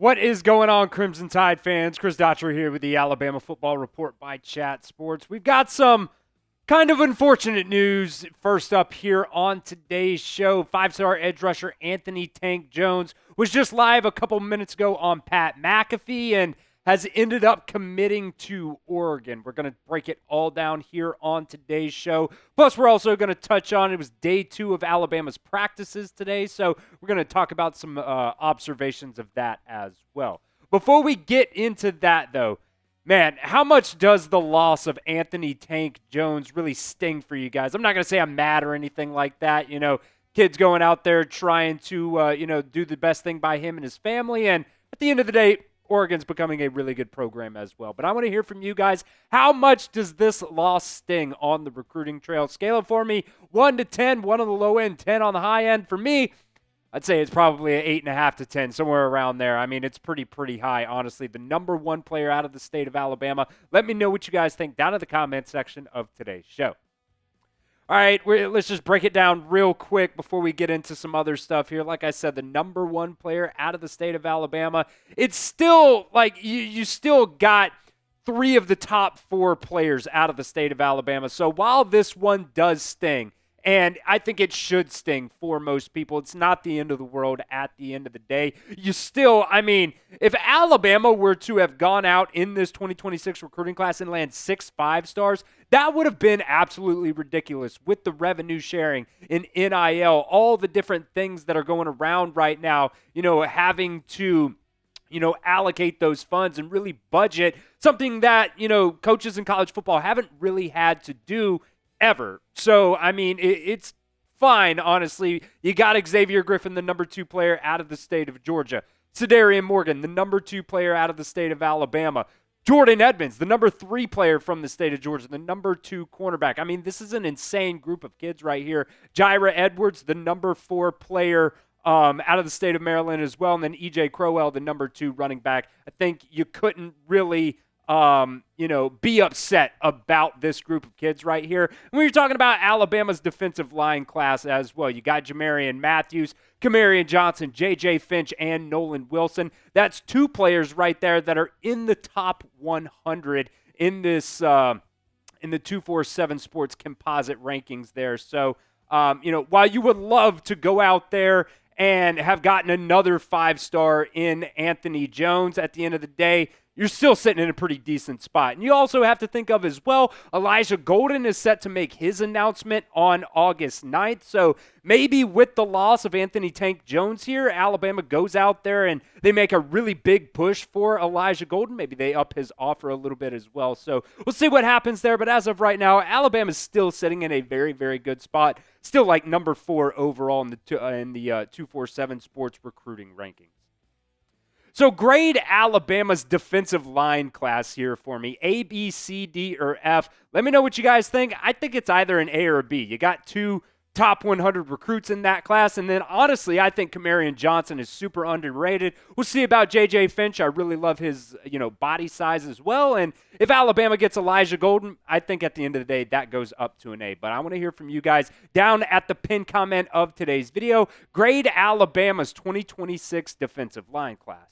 What is going on, Crimson Tide fans? Chris Daughtery here with the Alabama Football Report by Chat Sports. We've got some kind of unfortunate news first up here on today's show. Five-star edge rusher Anthony Tank Jones was just live a couple minutes ago on Pat McAfee and has ended up committing to Oregon. We're going to break it all down here on today's show. Plus, we're also going to touch on, it was day 2 of Alabama's practices today, so we're going to talk about some observations of that as well. Before we get into that, though, man, how much does the loss of Anthony Tank Jones really sting for you guys? I'm not going to say I'm mad or anything like that. You know, kids going out there trying to, do the best thing by him and his family, and at the end of the day, Oregon's becoming a really good program as well. But I want to hear from you guys. How much does this loss sting on the recruiting trail? Scale it for me, 1 to 10, 1 on the low end, 10 on the high end. For me, I'd say it's probably an 8.5 to 10, somewhere around there. I mean, it's pretty high, honestly. The number 1 player out of the state of Alabama. Let me know what you guys think down in the comment section of today's show. All right, let's just break it down real quick before we get into some other stuff here. Like I said, the number 1 player out of the state of Alabama. It's still like you still got 3 of the top 4 players out of the state of Alabama. So while this one does sting, and I think it should sting for most people, it's not the end of the world at the end of the day. You still, I mean, if Alabama were to have gone out in this 2026 recruiting class and land 6 5-stars, that would have been absolutely ridiculous with the revenue sharing in NIL, all the different things that are going around right now, having to allocate those funds and really budget, something that, coaches in college football haven't really had to do ever. So, I mean, it's fine, honestly. You got Xavier Griffin, the number 2 player out of the state of Georgia. Cedarian Morgan, the number 2 player out of the state of Alabama. Jordan Edmonds, the number 3 player from the state of Georgia, the number 2 cornerback. I mean, this is an insane group of kids right here. Jaira Edwards, the number 4 player out of the state of Maryland as well. And then E.J. Crowell, the number 2 running back. I think you couldn't really be upset about this group of kids right here. And when you're talking about Alabama's defensive line class as well, you got Jamarian Matthews, Kamarian Johnson, J.J. Finch, and Nolan Wilson. That's 2 players right there that are in the top 100 in this in the 247 Sports composite rankings there. So, while you would love to go out there and have gotten another 5-star in Anthony Jones, at the end of the day, you're still sitting in a pretty decent spot. And you also have to think of as well, Elijah Golden is set to make his announcement on August 9th. So maybe with the loss of Anthony Tank Jones here, Alabama goes out there and they make a really big push for Elijah Golden. Maybe they up his offer a little bit as well. So we'll see what happens there. But as of right now, Alabama's still sitting in a very, very good spot. Still like number 4 overall in the 247 Sports recruiting rankings. So grade Alabama's defensive line class here for me. A, B, C, D, or F. Let me know what you guys think. I think it's either an A or a B. You got 2 top 100 recruits in that class. And then, honestly, I think Kamarian Johnson is super underrated. We'll see about J.J. Finch. I really love his, body size as well. And if Alabama gets Elijah Golden, I think at the end of the day, that goes up to an A. But I want to hear from you guys down at the pinned comment of today's video. Grade Alabama's 2026 defensive line class.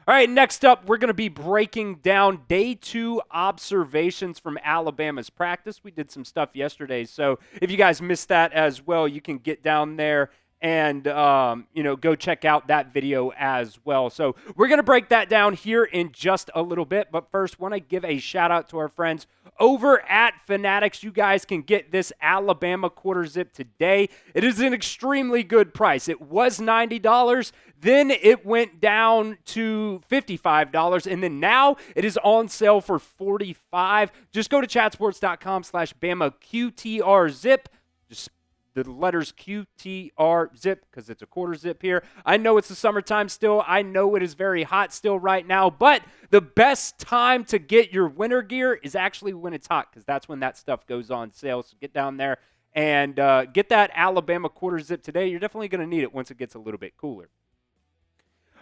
All right, next up, we're going to be breaking down day 2 observations from Alabama's practice. We did some stuff yesterday, so if you guys missed that as well, you can get down there and, go check out that video as well. So we're going to break that down here in just a little bit, but first, want to give a shout-out to our friends over at Fanatics. You guys can get this Alabama quarter zip today. It is an extremely good price. It was $90. Then it went down to $55, and then now it is on sale for $45. Just go to chatsports.com/BamaQTR Just the letters QTR zip because it's a quarter zip here. I know it's the summertime still. I know it is very hot still right now, but the best time to get your winter gear is actually when it's hot because that's when that stuff goes on sale. So get down there and get that Alabama quarter zip today. You're definitely going to need it once it gets a little bit cooler.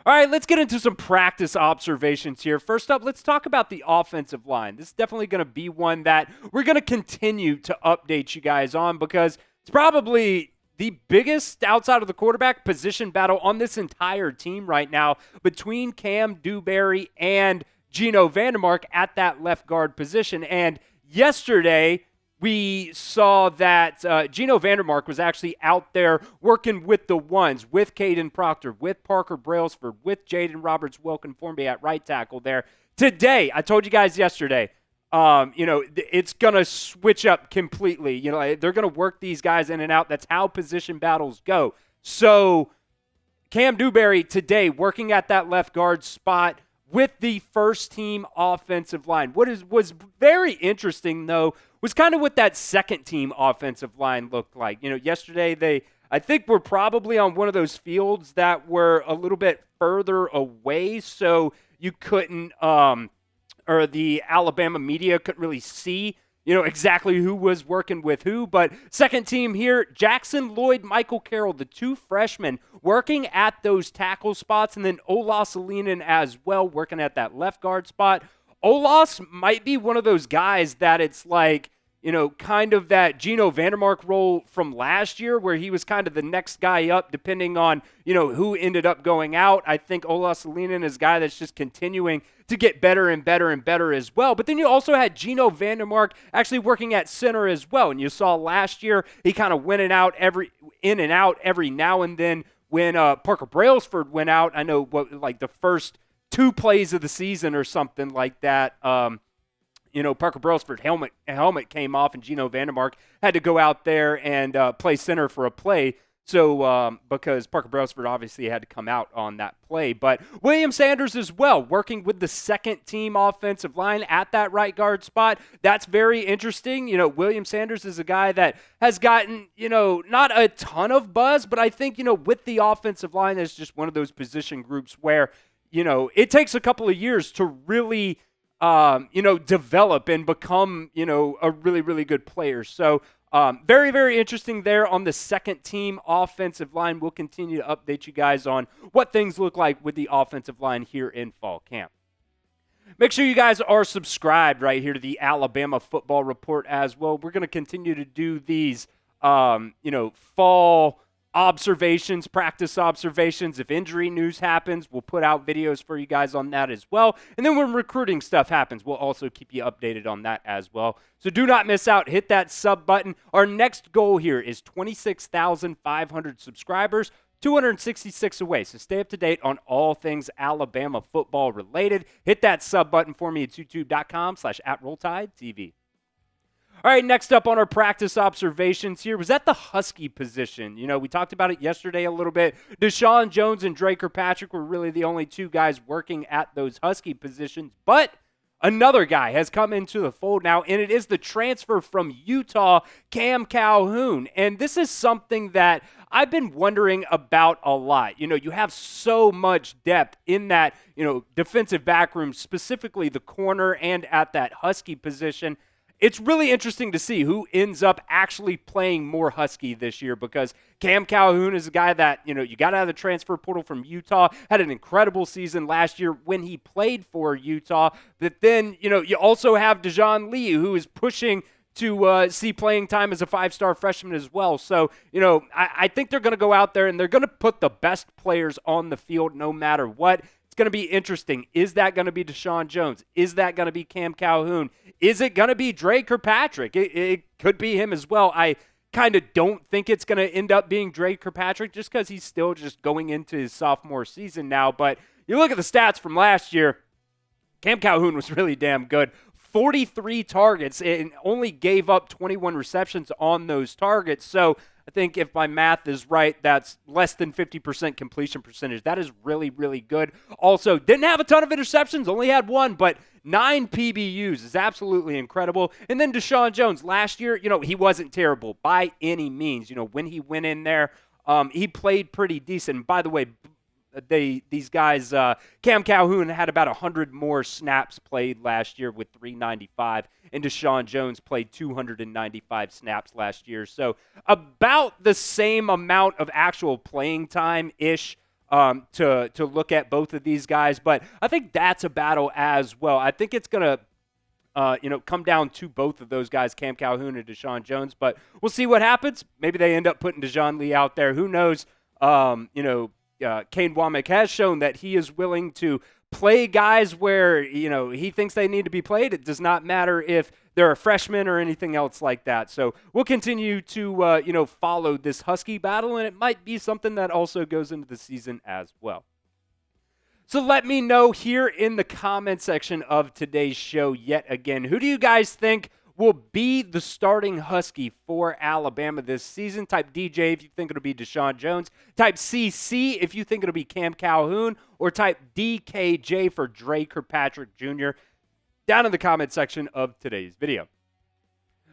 All right, let's get into some practice observations here. First up, let's talk about the offensive line. This is definitely going to be one that we're going to continue to update you guys on because it's probably the biggest outside of the quarterback position battle on this entire team right now between Cam Dewberry and Geno Vandermark at that left guard position. And yesterday, we saw that Geno Vandermark was actually out there working with the ones, with Caden Proctor, with Parker Brailsford, with Jaden Roberts-Wilkin-Formby at right tackle there. Today, I told you guys yesterday, it's going to switch up completely. They're going to work these guys in and out. That's how position battles go. So Cam Dewberry today working at that left guard spot with the first-team offensive line. What was very interesting, though, was kind of what that second-team offensive line looked like. Yesterday I think were probably on one of those fields that were a little bit further away, so you couldn't or the Alabama media couldn't really see, exactly who was working with who. But second team here, Jackson Lloyd, Michael Carroll, the two freshmen working at those tackle spots, and then Olas Alinen as well working at that left guard spot. Olas might be one of those guys that it's like, kind of that Geno Vandermark role from last year where he was kind of the next guy up depending on, who ended up going out. I think Olas Alinen is a guy that's just continuing to get better and better and better as well. But then you also had Geno Vandermark actually working at center as well. And you saw last year he kind of went in and out every now and then when Parker Brailsford went out. I know the first 2 plays of the season or something like that. Parker Brailsford helmet came off, and Geno Vandermark had to go out there and play center for a play. So because Parker Brailsford obviously had to come out on that play. But William Sanders as well, working with the second-team offensive line at that right guard spot. That's very interesting. William Sanders is a guy that has gotten, not a ton of buzz, but I think, with the offensive line, it's just one of those position groups where, it takes a couple of years to really develop and become, a really, really good player. So very, very interesting there on the second team offensive line. We'll continue to update you guys on what things look like with the offensive line here in fall camp. Make sure you guys are subscribed right here to the Alabama Football Report as well. We're going to continue to do these, fall observations, practice observations. If injury news happens, we'll put out videos for you guys on that as well. And then when recruiting stuff happens, we'll also keep you updated on that as well. So do not miss out. Hit that sub button. Our next goal here is 26,500 subscribers, 266 away. So stay up to date on all things Alabama football related. Hit that sub button for me at youtube.com/@RollTideTV. All right, next up on our practice observations here was at the Husky position. We talked about it yesterday a little bit. DaShawn Jones and Kirkpatrick were really the only two guys working at those Husky positions. But another guy has come into the fold now, and it is the transfer from Utah, Cam Calhoun. And this is something that I've been wondering about a lot. You have so much depth in that, defensive back room, specifically the corner and at that Husky position. It's really interesting to see who ends up actually playing more Husky this year because Cam Calhoun is a guy that, you got out of the transfer portal from Utah, had an incredible season last year when he played for Utah. But then, you also have DaShawn Lee, who is pushing to see playing time as a 5-star freshman as well. So, I think they're going to go out there and they're going to put the best players on the field no matter what. Going to be interesting. Is that going to be DaShawn Jones? Is that going to be Cam Calhoun? Is it going to be Kirkpatrick? It could be him as well. I kind of don't think it's going to end up being Kirkpatrick just because he's still just going into his sophomore season now. But you look at the stats from last year, Cam Calhoun was really damn good. 43 targets and only gave up 21 receptions on those targets. So I think if my math is right, that's less than 50% completion percentage. That is really, really good. Also, didn't have a ton of interceptions, only had one, but 9 PBUs is absolutely incredible. And then DaShawn Jones, last year, he wasn't terrible by any means. When he went in there, he played pretty decent. By the way, these guys, Cam Calhoun had about 100 more snaps played last year with 395, and DaShawn Jones played 295 snaps last year. So about the same amount of actual playing time-ish to look at both of these guys. But I think that's a battle as well. I think it's going to come down to both of those guys, Cam Calhoun and DaShawn Jones. But we'll see what happens. Maybe they end up putting DeJohn Lee out there. Who knows? Kane Womack has shown that he is willing to play guys where, he thinks they need to be played. It does not matter if they're a freshman or anything else like that. So we'll continue to, follow this Husky battle, and it might be something that also goes into the season as well. So let me know here in the comment section of today's show yet again, who do you guys think will be the starting Husky for Alabama this season? Type DJ if you think it'll be DaShawn Jones. Type CC if you think it'll be Cam Calhoun. Or type DKJ for Dre Kirkpatrick Jr. down in the comment section of today's video.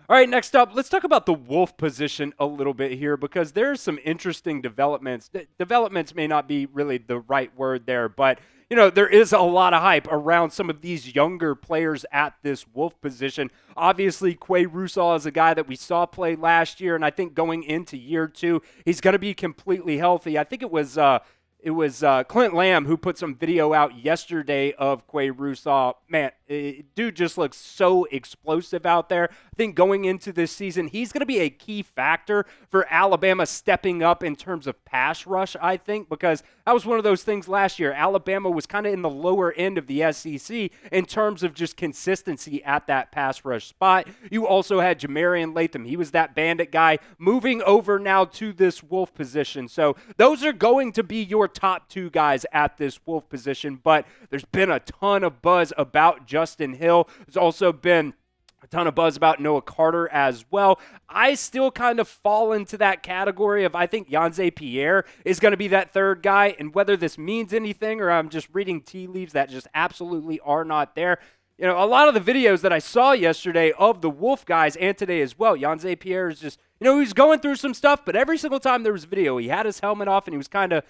All right, next up, let's talk about the Wolf position a little bit here because there's some interesting developments. Developments may not be really the right word there, but, there is a lot of hype around some of these younger players at this Wolf position. Obviously, Quay Russaw is a guy that we saw play last year, and I think going into year 2, he's going to be completely healthy. I think it was Clint Lamb who put some video out yesterday of Quay Russaw. Man, dude just looks so explosive out there. I think going into this season, he's going to be a key factor for Alabama stepping up in terms of pass rush, I think, because that was one of those things last year. Alabama was kind of in the lower end of the SEC in terms of just consistency at that pass rush spot. You also had Jamarian Latham. He was that bandit guy moving over now to this Wolf position. So those are going to be your top 2 guys at this Wolf position, but there's been a ton of buzz about Justin Hill. There's also been a ton of buzz about Noah Carter as well. I still kind of fall into that category of I think Yanze Pierre is going to be that third guy, and whether this means anything or I'm just reading tea leaves that just absolutely are not there. A lot of the videos that I saw yesterday of the Wolf guys and today as well, Yanze Pierre is just, he's going through some stuff, but every single time there was a video, he had his helmet off and he was kind of,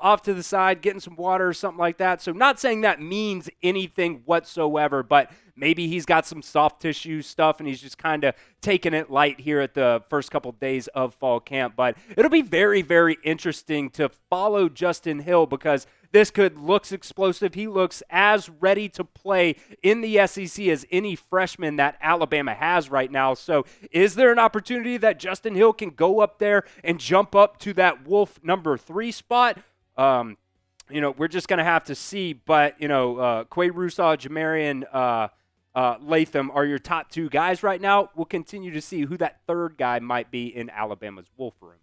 off to the side, getting some water or something like that. So not saying that means anything whatsoever, but maybe he's got some soft tissue stuff and he's just kind of taking it light here at the first couple days of fall camp. But it'll be very, very interesting to follow Justin Hill because this looks explosive. He looks as ready to play in the SEC as any freshman that Alabama has right now. So is there an opportunity that Justin Hill can go up there and jump up to that Wolf number 3 spot? We're just going to have to see. But, Quay Russaw, Jamarian Latham are your top 2 guys right now. We'll continue to see who that third guy might be in Alabama's Wolf room.